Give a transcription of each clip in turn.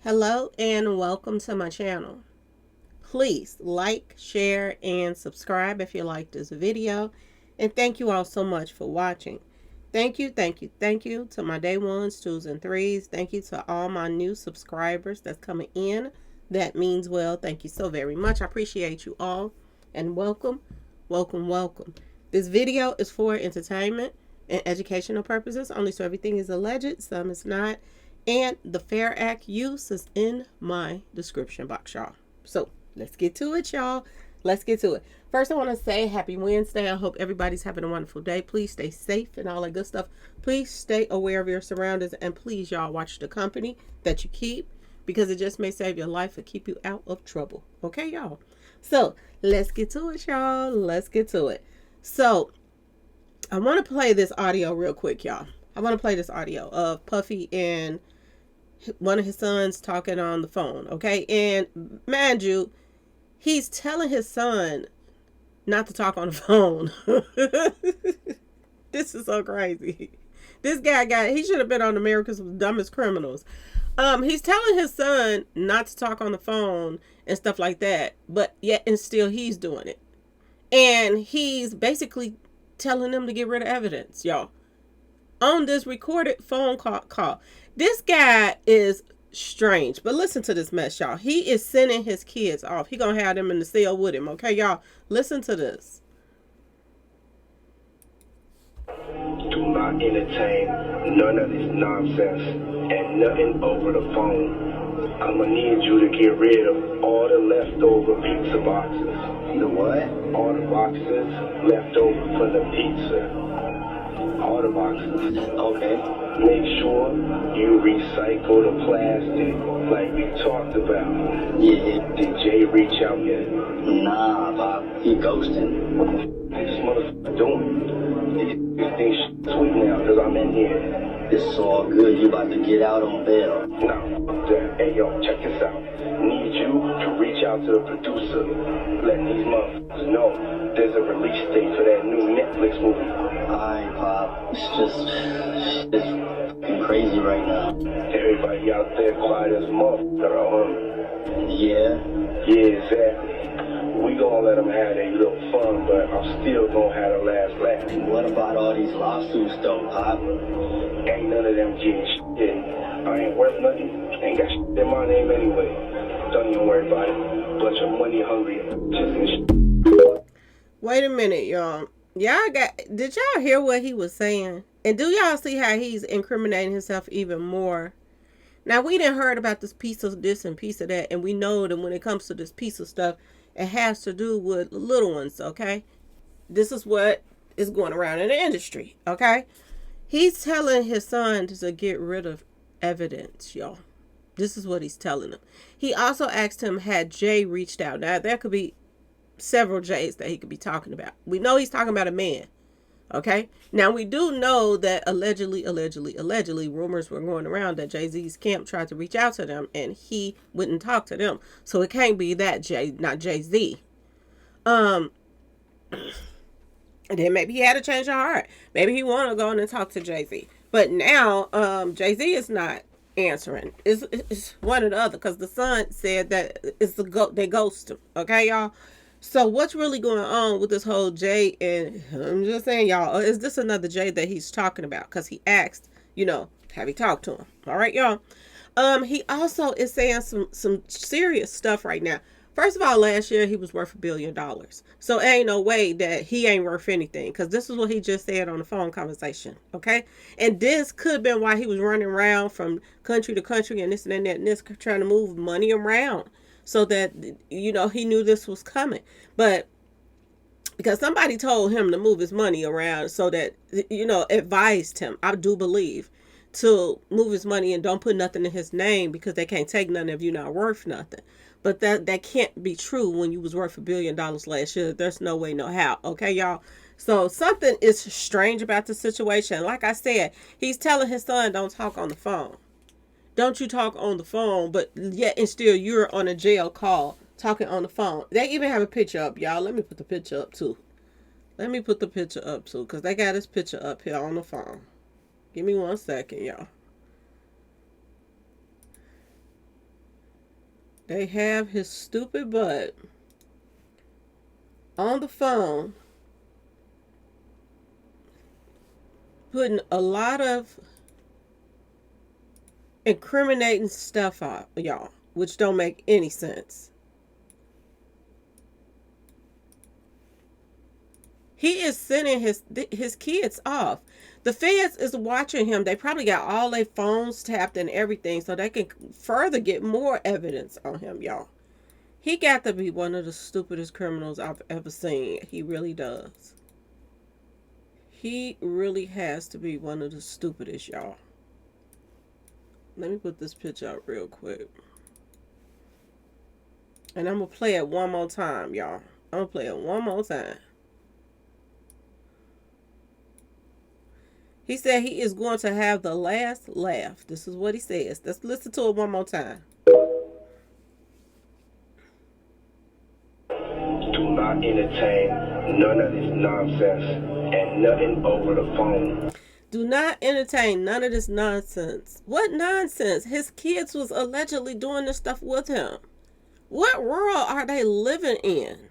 Hello and welcome to my channel. Please like, share, and subscribe if you like this video. And thank you all so much for watching. Thank you to my day ones, twos, and threes. Thank you to all my new subscribers that's coming in. That means well. Thank you so very much. I appreciate you all. And welcome. This video is for entertainment and educational purposes only, so everything is alleged, some is not. And the Fair Act use is in my description box, y'all. So let's get to it, y'all. Let's get to it. First, I want to say happy Wednesday. I hope everybody's having a wonderful day. Please stay safe and all that good stuff. Please stay aware of your surroundings. And please, y'all, watch the company that you keep, because it just may save your life or keep you out of trouble. Okay, y'all? So let's get to it, y'all. Let's get to it. So I want to play this audio real quick, y'all. I want to play this audio of Puffy and one of his sons talking on the phone, okay? And mind you, he's telling his son not to talk on the phone. This is so crazy. This guy he should have been on America's Dumbest Criminals. He's telling his son not to talk on the phone and stuff like that, but yet and still he's doing it. And he's basically telling them to get rid of evidence, y'all, on this recorded phone call. This guy is strange, but listen to this mess, y'all. He is sending his kids off. He gonna have them in the cell with him, okay, y'all? Listen to this. Do not entertain none of this nonsense and nothing over the phone. I'm gonna need you to get rid of all the leftover pizza boxes. The what? All the boxes left over from the pizza. All the boxes. Okay. Make sure you recycle the plastic like we talked about. Yeah. Did Jay reach out yet? Nah, Bob. He ghosting. What the f*** is this motherfucker doing? These things sweet now because I'm in here. It's all good. You about to get out on bail. No, hey yo, check this out. Need you to reach out to the producer. Let these motherfuckers know there's a release date for that new Netflix movie. Alright, Pop. It's fucking crazy right now. Everybody out there quiet as a motherfucker, Yeah. Yeah, exactly. We gonna let them have their little fun, but I'm still gonna have the last laugh. What about all these lawsuits, though, Pop? Ain't none of them getting shit. I ain't worth nothing. Ain't got shit in my name anyway. Don't even worry about it. Bunch of money hungry just and shit. Wait a minute, y'all. Did y'all hear what he was saying? And do y'all see how he's incriminating himself even more? Now, we didn't heard about this piece of this and piece of that, and we know that when it comes to this piece of stuff, it has to do with little ones, okay? This is what is going around in the industry, okay? He's telling his son to get rid of evidence, y'all. This is what he's telling him. He also asked him, had Jay reached out? Now, there could be several Jays that he could be talking about. We know he's talking about a man, okay? Now, we do know that allegedly, rumors were going around that Jay-Z's camp tried to reach out to them and he wouldn't talk to them. So it can't be that Jay, not Jay-Z. And then maybe he had a change of heart. Maybe he wanted to go in and talk to Jay-Z. But now, Jay-Z is not answering. It's one or the other, because the son said that they ghost him. Okay, y'all? So what's really going on with this whole Jay? And I'm just saying, y'all, is this another Jay that he's talking about? Because he asked, have he talked to him? All right, y'all. He also is saying some serious stuff right now. First of all, last year he was worth $1 billion. So ain't no way that he ain't worth anything, because this is what he just said on the phone conversation. Okay. And this could have been why he was running around from country to country and this and that and this, trying to move money around so that, he knew this was coming. But because somebody told him to move his money around so that, advised him, I do believe, to move his money and don't put nothing in his name because they can't take none if you're not worth nothing. But that can't be true when you was worth $1 billion last year. There's no way, no how. Okay, y'all? So something is strange about the situation. Like I said, he's telling his son, don't talk on the phone. Don't you talk on the phone, but yet and still you're on a jail call talking on the phone. They even have a picture up, y'all. Let me put the picture up too. Because they got this picture up here on the phone. Give me 1 second, y'all. They have his stupid butt on the phone putting a lot of incriminating stuff out, y'all, which don't make any sense. He is sending his kids off. The feds is watching him. They probably got all their phones tapped and everything so they can further get more evidence on him, y'all. He got to be one of the stupidest criminals I've ever seen. He really does. He really has to be one of the stupidest, y'all. Let me put this picture up real quick. And I'm going to play it one more time, y'all. I'm going to play it one more time. He said he is going to have the last laugh. This is what he says. Let's listen to it one more time. Do not entertain none of this nonsense and nothing over the phone. Do not entertain none of this nonsense. What nonsense? His kids was allegedly doing this stuff with him. What world are they living in?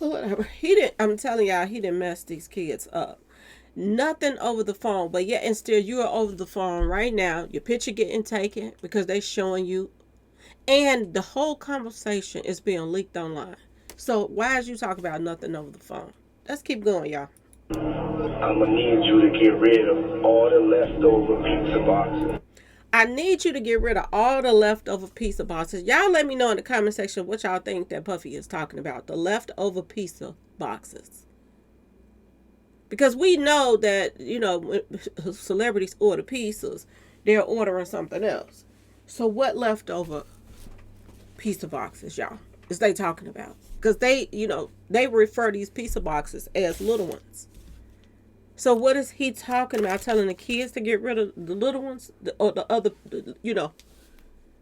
I'm telling y'all, he didn't mess these kids up. Nothing over the phone, but yet and still you are over the phone right now. Your picture getting taken because they showing you, and the whole conversation is being leaked online. So why is you talking about nothing over the phone? Let's keep going, y'all. I'm gonna need you to get rid of all the leftover pizza boxes. I need you to get rid of all the leftover pizza boxes. Y'all let me know in the comment section what y'all think that Puffy is talking about. The leftover pizza boxes. Because we know that, you know, when celebrities order pizzas, they're ordering something else. So what leftover pizza boxes, y'all, is they talking about? Because they, you know, they refer these pizza boxes as little ones. So what is he talking about? Telling the kids to get rid of the little ones? Or the other, you know,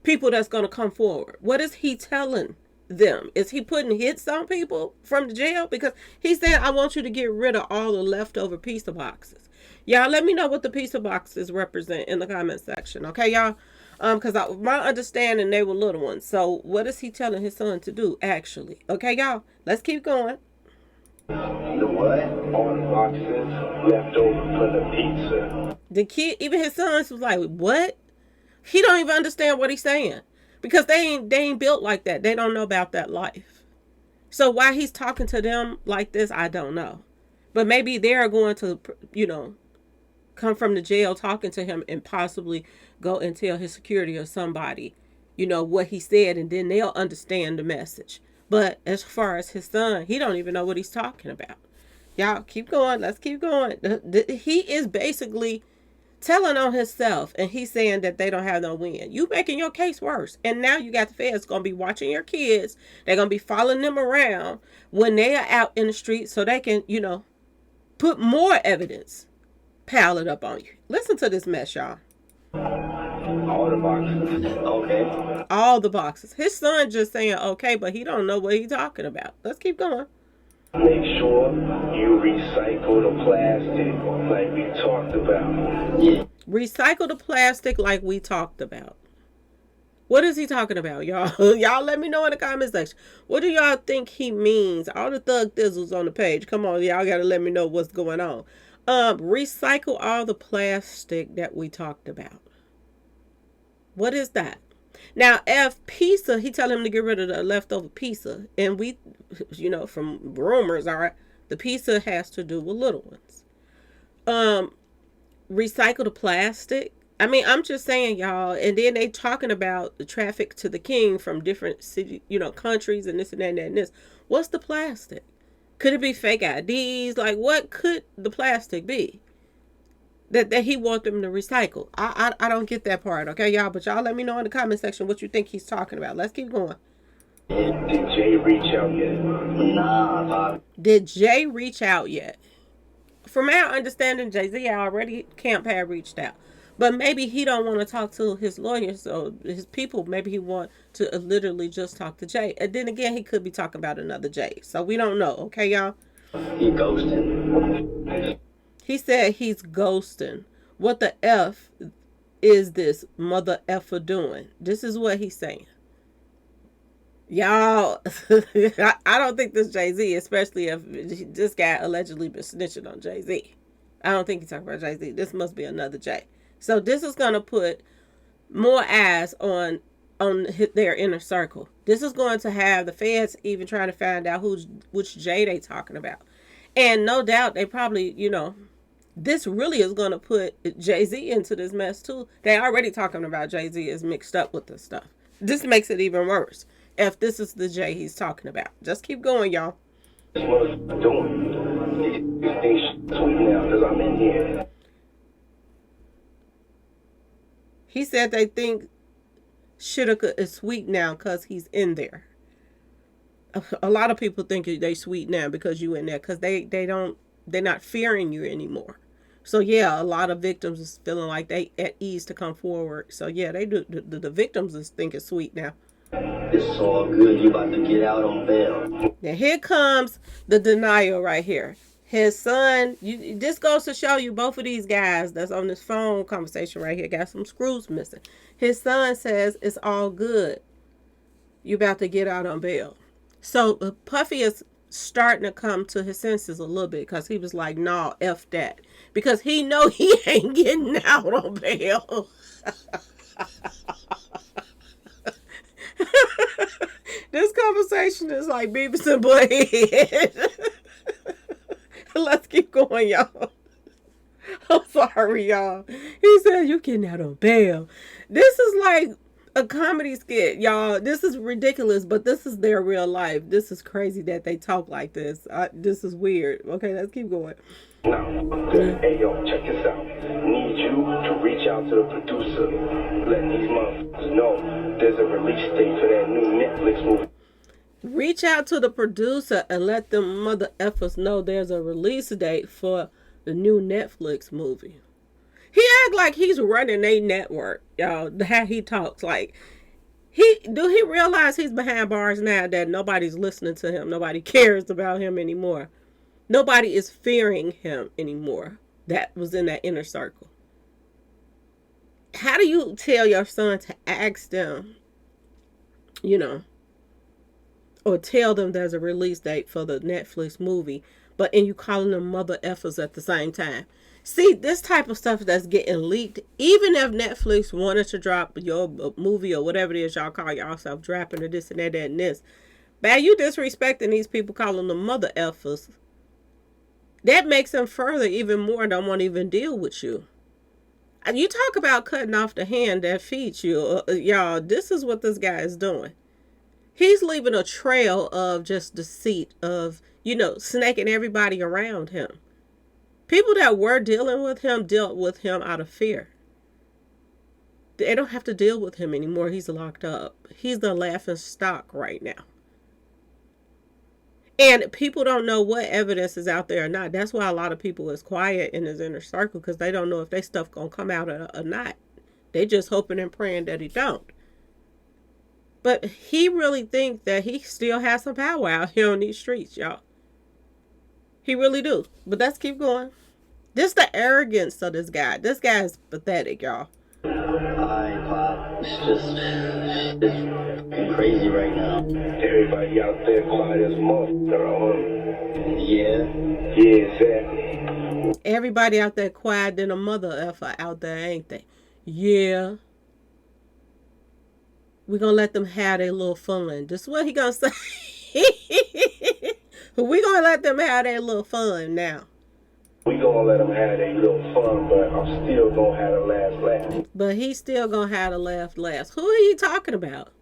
people that's going to come forward? What is he telling them? Is he putting hits on people from the jail? Because he's saying, I want you to get rid of all the leftover pizza boxes. Y'all let me know what the pizza boxes represent in the comment section. Okay, y'all? Because my understanding, they were little ones. So what is he telling his son to do, actually? Okay, y'all? Let's keep going. The what? All the boxes left over from the pizza. The kid, even his sons was like, what? He don't even understand what he's saying. Because they ain't built like that. They don't know about that life. So why he's talking to them like this, I don't know. But maybe they're going to, you know, come from the jail talking to him and possibly go and tell his security or somebody, you know, what he said, and then they'll understand the message. But as far as his son, he don't even know what he's talking about. Y'all keep going. Let's keep going. He is basically telling on himself, and he's saying that they don't have no win. You making your case worse. And now you got the feds going to be watching your kids. They're going to be following them around when they are out in the street so they can, you know, put more evidence, pile it up on you. Listen to this mess, y'all. All the boxes. Okay. All the boxes. His son just saying okay, but he don't know what he's talking about. Let's keep going. Make sure you recycle the plastic like we talked about. Yeah. Recycle the plastic like we talked about. What is he talking about, y'all? Y'all let me know in the comment section. What do y'all think he means? All the thug thizzles on the page. Come on, y'all got to let me know what's going on. Recycle all the plastic that we talked about. What is that? Now, if pizza, he tell him to get rid of the leftover pizza. And we, you know, from rumors are the pizza has to do with little ones. Recycle the plastic. I mean, I'm just saying, y'all. And then they talking about the traffic to the king from different city, you know, countries and this and that and that and this. What's the plastic? Could it be fake IDs? Like, what could the plastic be that he want them to recycle? I don't get that part, okay, y'all? But y'all let me know in the comment section what you think he's talking about. Let's keep going. Did Jay reach out yet? Nah, Pop. Did Jay reach out yet? From our understanding, Jay-Z already, Camp had reached out. But maybe he don't want to talk to his lawyers or his people. Maybe he want to literally just talk to Jay. And then again, he could be talking about another Jay. So we don't know. Okay, y'all? He ghosting. He said he's ghosting. What the F is this mother effer doing? This is what he's saying. Y'all, I don't think this Jay-Z, especially if this guy allegedly been snitching on Jay-Z. I don't think he's talking about Jay-Z. This must be another Jay. So this is going to put more eyes on their inner circle. This is going to have the feds even trying to find out which Jay they talking about. And no doubt they probably, this really is going to put Jay-Z into this mess too. They already talking about Jay-Z is mixed up with this stuff. This makes it even worse if this is the Jay he's talking about. Just keep going, y'all. What is I doing? These things sweet now because I'm in here. He said they think Shitka is sweet now because he's in there. A lot of people think they sweet now because you in there because they're not fearing you anymore. So yeah, a lot of victims is feeling like they at ease to come forward. So yeah, they do. The victims is think it's sweet now. It's all good. You about to get out on bail. Now here comes the denial right here. His son, this goes to show you both of these guys that's on this phone conversation right here got some screws missing. His son says it's all good. You about to get out on bail. So Puffy is starting to come to his senses a little bit because he was like, nah, F that. Because he know he ain't getting out on bail. This conversation is like Beavis and Butthead. Let's keep going, y'all. I'm sorry, y'all. He said, you getting out on bail. This is like a comedy skit, y'all. This is ridiculous, but this is their real life. This is crazy that they talk like this. This is weird. Okay, let's keep going. Now, hey yo, check this out. Need you to reach out to the producer. Let these motherfuckers know there's a release date for that new Netflix movie. Reach out to the producer and let them mother effers know there's a release date for the new Netflix movie. He act like he's running a network, y'all. How he talks, like he realize he's behind bars now that nobody's listening to him, nobody cares about him anymore, nobody is fearing him anymore. That was in that inner circle. How do you tell your son to ask them, or tell them there's a release date for the Netflix movie, and you calling them mother effers at the same time? See, this type of stuff that's getting leaked, even if Netflix wanted to drop your movie or whatever it is y'all call yourself dropping or this and that and this, but you disrespecting these people, calling them mother effers, that makes them further even more don't want to even deal with you. You talk about cutting off the hand that feeds you. Y'all, this is what this guy is doing. He's leaving a trail of just deceit, of, snaking everybody around him. People that were dealing with him dealt with him out of fear. They don't have to deal with him anymore. He's locked up. He's the laughing stock right now. And people don't know what evidence is out there or not. That's why a lot of people is quiet in his inner circle, because they don't know if their stuff going to come out or not. They just hoping and praying that he don't. But he really thinks that he still has some power out here on these streets, y'all. He really do. But let's keep going. This the arrogance of this guy. This guy is pathetic, y'all. Alright, Pop. It's fucking crazy right now. Everybody out there quiet as motherfucker. Yeah, exactly. Everybody out there quiet than a mother effer out there, ain't they? Yeah. We're going to let them have their little fun. This is what he going to say. We're going to let them have their little fun now. We going to let them have their little fun, but I'm still going to have the last laugh. But he's still going to have the last. Who are you talking about?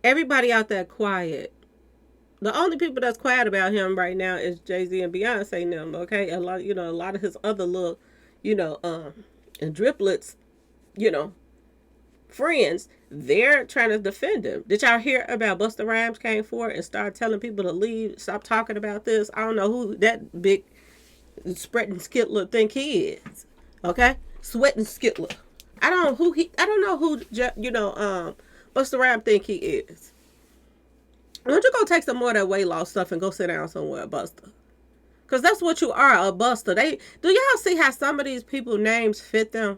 Everybody out there quiet. The only people that's quiet about him right now is Jay-Z and Beyonce and them, okay? A lot of his other little, and driplets, friends, they're trying to defend him. Did y'all hear about Busta Rhymes came forward and started telling people to leave, stop talking about this? I don't know who that big spreading skittler think he is. Okay? Sweating skittler. I don't know who Busta Rhymes think he is. Why don't you go take some more of that weight loss stuff and go sit down somewhere, Busta? Because that's what you are, a Busta. Do y'all see how some of these people names fit them?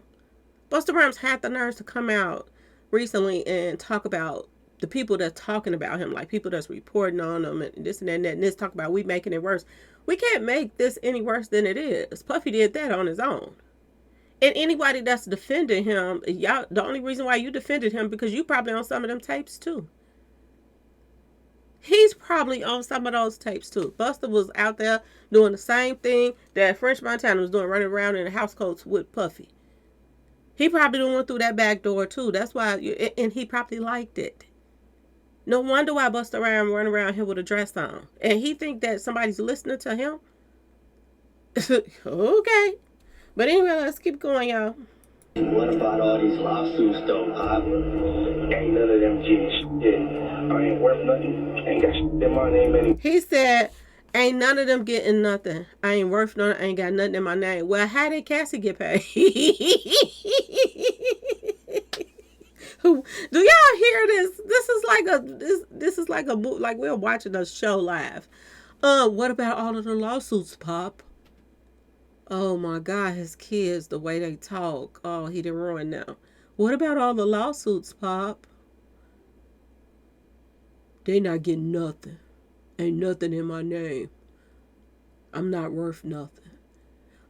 Busta Rhymes had the nerves to come out recently and talk about The people that's talking about him, like people that's reporting on him and this and that and this, talk about we making it worse. We can't make this any worse than it is. Puffy did that on his own. And anybody that's defending him, y'all, the only reason why you defended him because you probably on some of them tapes too. He's probably on some of those tapes too. Buster was out there doing the same thing that French Montana was doing, running around in the house coats with Puffy. He probably went through that back door too. That's why, and he probably liked it. No wonder why Buster around run around here with a dress on. And he think that somebody's listening to him? Okay. But anyway, let's keep going, y'all. What about all these lawsuits, though, Pop? Ain't none of them getting shit. I ain't worth nothing. Ain't got shit in my name anymore. He said, ain't none of them getting nothing. I ain't worth nothing. I ain't got nothing in my name. Well, how did Cassie get paid? Do y'all hear this? This is like we're watching a show live. What about all of the lawsuits, Pop? Oh my God, his kids, the way they talk. Oh, he didn't ruin now. What about all the lawsuits, Pop? They not getting nothing. Ain't nothing in my name. I'm not worth nothing.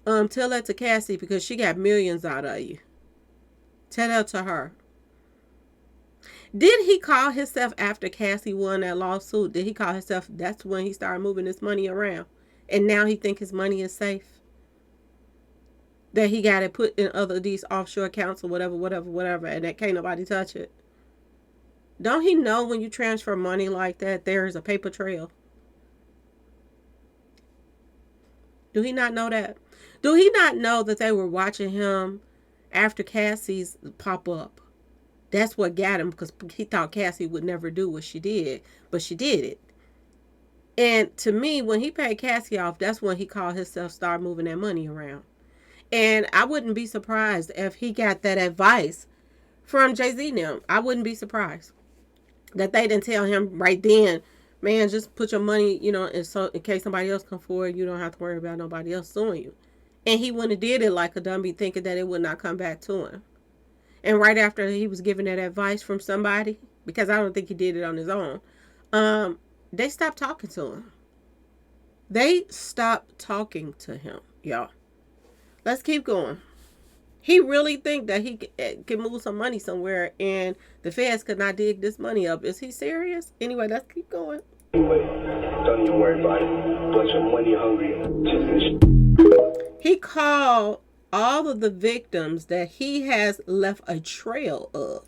Tell that to Cassie because she got millions out of you. Tell that to her. Did he call himself after Cassie won that lawsuit? Did he call himself? That's when he started moving his money around. And now he think his money is safe. That he got it put in other these offshore accounts or whatever, and that can't nobody touch it. Don't he know when you transfer money like that, there is a paper trail? Do he not know that? Do he not know that they were watching him after Cassie's pop up? That's what got him because he thought Cassie would never do what she did, but she did it. And to me, when he paid Cassie off, that's when he called himself start moving that money around. And I wouldn't be surprised if he got that advice from Jay-Z now. I wouldn't be surprised that they didn't tell him right then, man, just put your money, and so in case somebody else come forward, you don't have to worry about nobody else suing you. And he wouldn't have did it like a dummy thinking that it would not come back to him. And right after he was given that advice from somebody, because I don't think he did it on his own, they stopped talking to him. They stopped talking to him, y'all. Let's keep going. He really think that he can move some money somewhere and the feds could not dig this money up. Is he serious? Anyway, let's keep going. Anyway, don't even worry about it. Bunch of money hungry. He called all of the victims that he has left a trail of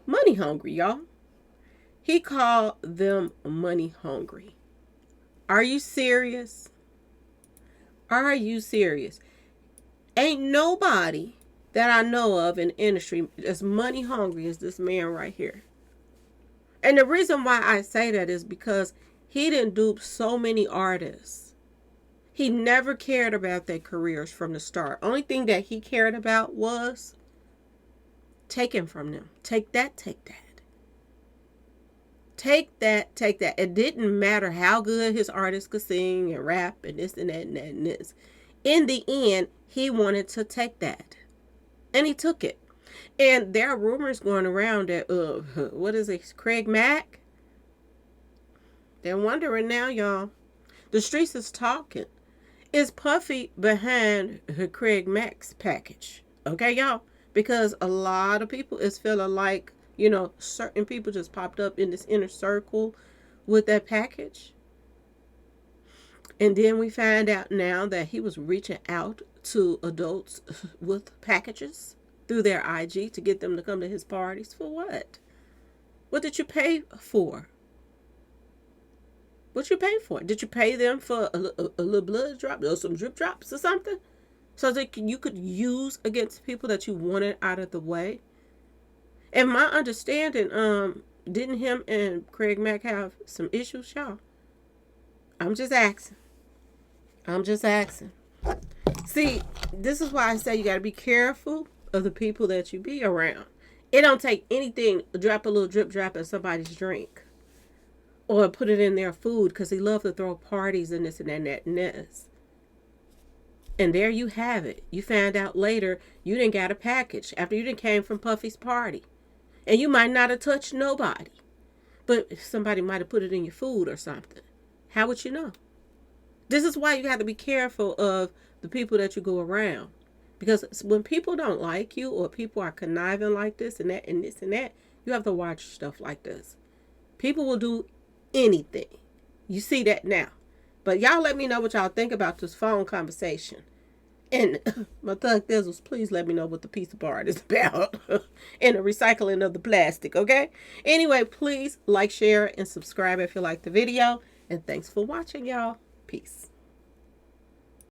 money hungry, y'all. He called them money hungry. Are you serious? Are you serious? Ain't nobody that I know of in the industry as money hungry as this man right here. And the reason why I say that is because he didn't dupe so many artists. He never cared about their careers from the start. Only thing that he cared about was taking from them. Take that, take that. Take that, take that. It didn't matter how good his artists could sing and rap and this and that and that and this. In the end, he wanted to take that. And he took it. And there are rumors going around that, what is it, Craig Mack? They're wondering now, y'all. The streets is talking. Is Puffy behind Craig Mack's package? Okay, y'all? Because a lot of people is feeling like, certain people just popped up in this inner circle with that package. And then we find out now that he was reaching out to adults with packages through their IG to get them to come to his parties. For what? What did you pay for? What you pay for? Did you pay them for a little blood drop or some drip drops or something? So that you could use against people that you wanted out of the way? And my understanding, didn't him and Craig Mack have some issues, y'all? I'm just asking. See, this is why I say you got to be careful of the people that you be around. It don't take anything to drop a little drip drop in somebody's drink. Or put it in their food because he loved to throw parties and this and that and that and this. And there you have it. You found out later you didn't got a package after you didn't came from Puffy's party. And you might not have touched nobody. But somebody might have put it in your food or something. How would you know? This is why you have to be careful of the people that you go around. Because when people don't like you or people are conniving like this and that and this and that, you have to watch stuff like this. People will do anything. You see that now. But y'all let me know what y'all think about this phone conversation. And my thug thizzles, please let me know what the piece of art is about. And the recycling of the plastic, okay? Anyway, please like, share, and subscribe if you like the video. And thanks for watching, y'all. Peace.